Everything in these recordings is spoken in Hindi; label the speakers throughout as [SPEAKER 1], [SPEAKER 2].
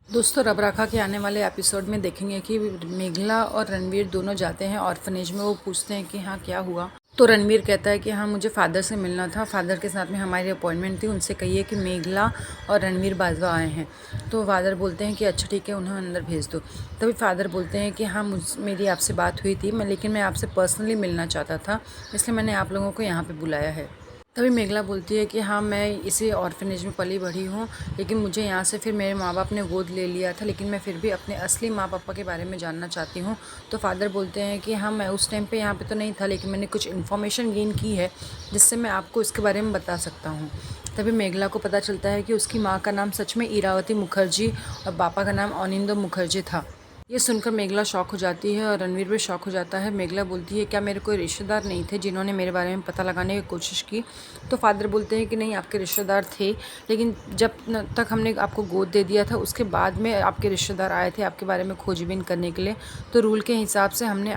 [SPEAKER 1] दोस्तों रब राखा के आने वाले एपिसोड में देखेंगे कि मेघला और रणवीर दोनों जाते हैं ऑर्फनेज में। वो पूछते हैं कि हाँ क्या हुआ। तो रणवीर कहता है कि हाँ मुझे फादर से मिलना था, फादर के साथ में हमारी अपॉइंटमेंट थी, उनसे कहिए कि मेघला और रणवीर बाजवा आए हैं। तो फादर बोलते हैं कि अच्छा ठीक है, उन्हें अंदर भेज दो। तभी फादर बोलते हैं कि हाँ मेरी आपसे बात हुई थी, लेकिन मैं आपसे पर्सनली मिलना चाहता था, इसलिए मैंने आप लोगों को यहाँ पर बुलाया है। तभी मेघला बोलती है कि हाँ मैं इसी ऑर्फनेज में पली बढ़ी हूँ, लेकिन मुझे यहाँ से फिर मेरे माँ बाप ने गोद ले लिया था, लेकिन मैं फिर भी अपने असली माँ पापा के बारे में जानना चाहती हूँ। तो फादर बोलते हैं कि हाँ मैं उस टाइम पे यहाँ पे तो नहीं था, लेकिन मैंने कुछ इन्फॉर्मेशन गेन की है जिससे मैं आपको इसके बारे में बता सकता हूँ। तभी मेघला को पता चलता है कि उसकी माँ का नाम सच में इरावती मुखर्जी और पापा का नाम अनिंदो मुखर्जी था। ये सुनकर मेघला शॉक हो जाती है और रणवीर भी शॉक हो जाता है। मेघला बोलती है क्या मेरे कोई रिश्तेदार नहीं थे जिन्होंने मेरे बारे में पता लगाने की कोशिश की। तो फादर बोलते हैं कि नहीं आपके रिश्तेदार थे, लेकिन जब तक हमने आपको गोद दे दिया था उसके बाद में आपके रिश्तेदार आए थे आपके बारे में खोजबीन करने के लिए। तो रूल के हिसाब से हमने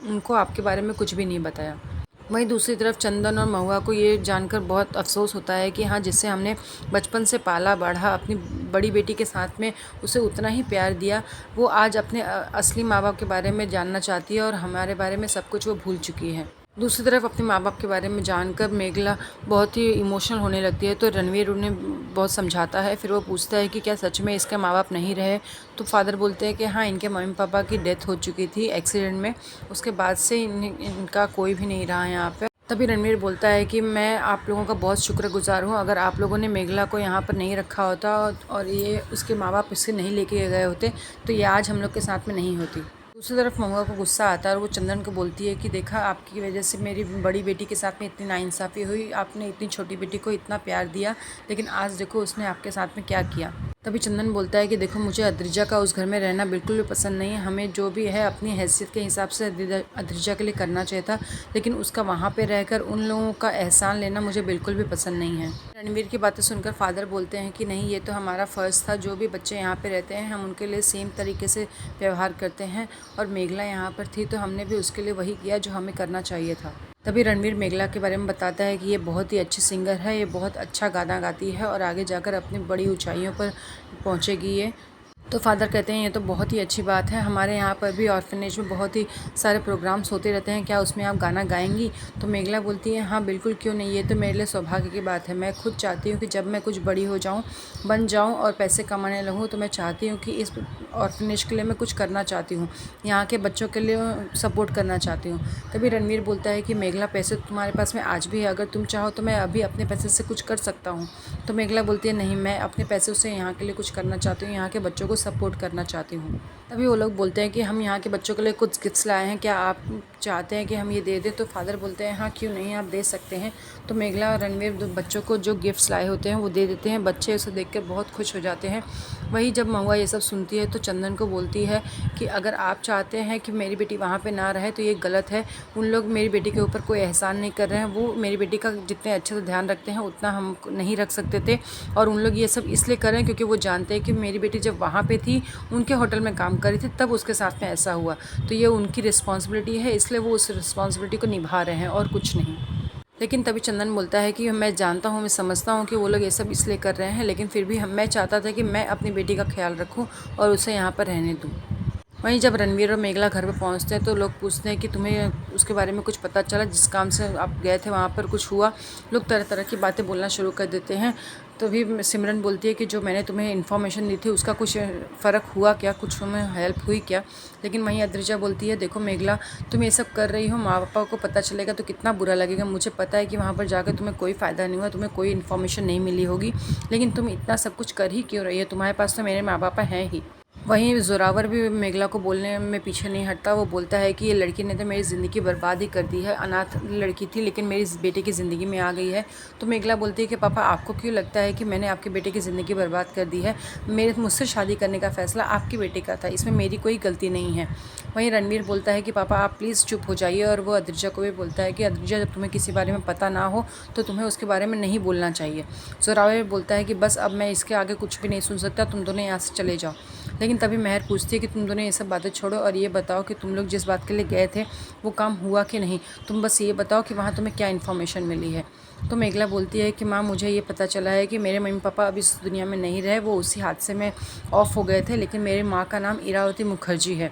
[SPEAKER 1] उनको आपके बारे में कुछ भी नहीं बताया। वहीं दूसरी तरफ चंदन और महुआ को ये जानकर बहुत अफसोस होता है कि हाँ जिससे हमने बचपन से पाला बढ़ा, अपनी बड़ी बेटी के साथ में उसे उतना ही प्यार दिया, वो आज अपने असली माँ बाप के बारे में जानना चाहती है और हमारे बारे में सब कुछ वो भूल चुकी है। दूसरी तरफ अपने माँ बाप के बारे में जानकर मेघला बहुत ही इमोशनल होने लगती है। तो रणवीर उन्हें बहुत समझाता है। फिर वो पूछता है कि क्या सच में इसके माँ बाप नहीं रहे। तो फादर बोलते हैं कि हाँ इनके मम्मी पापा की डेथ हो चुकी थी एक्सीडेंट में, उसके बाद से इनका कोई भी नहीं रहा यहाँ पे। तभी रणवीर बोलता है कि मैं आप लोगों का बहुत शुक्रगुजार हूँ, अगर आप लोगों ने मेघला को यहाँ पर नहीं रखा होता और ये उसके माँ बाप इससे नहीं लेके गए होते तो ये आज हम लोग के साथ में नहीं होती। दूसरी तरफ महुआ को गुस्सा आता है और वो चंदन को बोलती है कि देखा आपकी वजह से मेरी बड़ी बेटी के साथ में इतनी नाइंसाफ़ी हुई, आपने इतनी छोटी बेटी को इतना प्यार दिया, लेकिन आज देखो उसने आपके साथ में क्या किया। तभी चंदन बोलता है कि देखो मुझे अद्रिजा का उस घर में रहना बिल्कुल भी पसंद नहीं है, हमें जो भी है अपनी हैसियत के हिसाब से अद्रिजा के लिए करना चाहिए था, लेकिन उसका वहाँ पे रहकर उन लोगों का एहसान लेना मुझे बिल्कुल भी पसंद नहीं है। रणवीर की बातें सुनकर फादर बोलते हैं कि नहीं ये तो हमारा फ़र्ज़ था, जो भी बच्चे यहाँ पे रहते हैं हम उनके लिए सेम तरीके से व्यवहार करते हैं और मेघला यहाँ पर थी तो हमने भी उसके लिए वही किया जो हमें करना चाहिए था। तभी रणवीर मेघला के बारे में बताता है कि ये बहुत ही अच्छी सिंगर है, ये बहुत अच्छा गाना गाती है और आगे जाकर अपनी बड़ी ऊंचाइयों पर पहुंचेगी ये। तो फादर कहते हैं ये तो बहुत ही अच्छी बात है, हमारे यहाँ पर भी ऑर्फनेज में बहुत ही सारे प्रोग्राम्स होते रहते हैं, क्या उसमें आप गाना गाएंगी। तो मेघला बोलती है हाँ बिल्कुल क्यों नहीं, ये तो मेरे लिए सौभाग्य की बात है। मैं खुद चाहती हूँ कि जब मैं कुछ बड़ी हो जाऊँ, बन जाऊँ और पैसे कमाने लगूँ तो मैं चाहती हूँ कि इस ऑर्फनेज के लिए मैं कुछ करना चाहती हूँ, यहाँ के बच्चों के लिए सपोर्ट करना चाहती हूँ। तभी रणवीर बोलता है कि मेघला पैसे तुम्हारे पास में आज भी है, अगर तुम चाहो तो मैं अभी अपने पैसे से कुछ कर सकता हूँ। तो मेघला बोलती है नहीं मैं अपने पैसों से यहाँ के लिए कुछ करना चाहती हूँ, यहाँ के बच्चों को सपोर्ट करना चाहती हूँ। तभी वो लोग बोलते हैं कि हम यहाँ के बच्चों के लिए कुछ गिफ्ट्स लाए हैं, क्या आप चाहते हैं कि हम ये दे दें। तो फादर बोलते हैं हाँ क्यों नहीं, आप दे सकते हैं। तो मेघला और रणवीर बच्चों को जो गिफ्ट्स लाए होते हैं वो दे देते हैं। बच्चे उसे देखकर बहुत खुश हो जाते हैं। वही जब महुआ ये सब सुनती है तो चंदन को बोलती है कि अगर आप चाहते हैं कि मेरी बेटी वहाँ पे ना रहे तो ये गलत है। उन लोग मेरी बेटी के ऊपर कोई एहसान नहीं कर रहे हैं, वो मेरी बेटी का जितने अच्छे से ध्यान रखते हैं उतना हम नहीं रख सकते थे, और उन लोग ये सब इसलिए कर रहे हैं क्योंकि वो जानते हैं कि मेरी बेटी जब वहाँ पे थी उनके होटल में काम कर रही थी तब उसके साथ में ऐसा हुआ, तो ये उनकी रिस्पॉन्सिबिलिटी है, इसलिए वो उस रिस्पॉन्सिबिलिटी को निभा रहे हैं और कुछ नहीं। लेकिन तभी चंदन बोलता है कि मैं जानता हूँ, मैं समझता हूँ कि वो लोग ये सब इसलिए कर रहे हैं, लेकिन फिर भी मैं चाहता था कि मैं अपनी बेटी का ख्याल रखूँ और उसे यहाँ पर रहने दूँ। वहीं जब रणवीर और मेघला घर पर पहुंचते हैं तो लोग पूछते हैं कि तुम्हें उसके बारे में कुछ पता चला, जिस काम से आप गए थे वहाँ पर कुछ हुआ। लोग तरह तरह की बातें बोलना शुरू कर देते हैं। तो भी सिमरन बोलती है कि जो मैंने तुम्हें इन्फॉर्मेशन दी थी उसका कुछ फ़र्क हुआ क्या, कुछ तुम्हें हेल्प हुई क्या। लेकिन वहीं अद्रिजा बोलती है देखो मेघला तुम ये सब कर रही हो, माँ पापा को पता चलेगा तो कितना बुरा लगेगा। मुझे पता है कि वहाँ पर जाकर तुम्हें कोई फ़ायदा नहीं हुआ, तुम्हें कोई इन्फॉर्मेशन नहीं मिली होगी, लेकिन तुम इतना सब कुछ कर ही क्यों रही है, तुम्हारे पास तो मेरे माँ पापा हैं ही। वहीं जोरावर भी मेघला को बोलने में पीछे नहीं हटता। वो बोलता है कि ये लड़की ने तो मेरी ज़िंदगी बर्बाद ही कर दी है, अनाथ लड़की थी लेकिन मेरी बेटे की ज़िंदगी में आ गई है। तो मेघला बोलती है कि पापा आपको क्यों लगता है कि मैंने आपके बेटे की ज़िंदगी बर्बाद कर दी है, मुझसे शादी करने का फ़ैसला आपके बेटे का था, इसमें मेरी कोई गलती नहीं है। वहीं रणवीर बोलता है कि पापा आप प्लीज़ चुप हो जाइए, और वो अद्रिजा को भी बोलता है कि अद्रिजा जब तुम्हें किसी बारे में पता ना हो तो तुम्हें उसके बारे में नहीं बोलना चाहिए। जोरावर बोलता है कि बस अब मैं इसके आगे कुछ भी नहीं सुन सकता, तुम दोनों यहाँ से चले जाओ। लेकिन तभी महर पूछती है कि तुम दोनों ये सब बातें छोड़ो और ये बताओ कि तुम लोग जिस बात के लिए गए थे वो काम हुआ कि नहीं। तुम बस ये बताओ कि वहाँ तुम्हें क्या इन्फॉर्मेशन मिली है। तो मेघला बोलती है कि माँ मुझे ये पता चला है कि मेरे मम्मी पापा अब इस दुनिया में नहीं रहे, वो उसी हादसे में ऑफ हो गए थे, लेकिन मेरी माँ का नाम इरावती मुखर्जी है।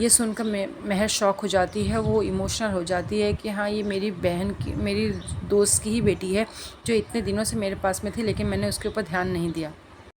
[SPEAKER 1] ये सुनकर महर शॉक हो जाती है, वो इमोशनल हो जाती है कि हाँ ये मेरी बहन की, मेरी दोस्त की ही बेटी है जो इतने दिनों से मेरे पास में थी, लेकिन मैंने उसके ऊपर ध्यान नहीं दिया।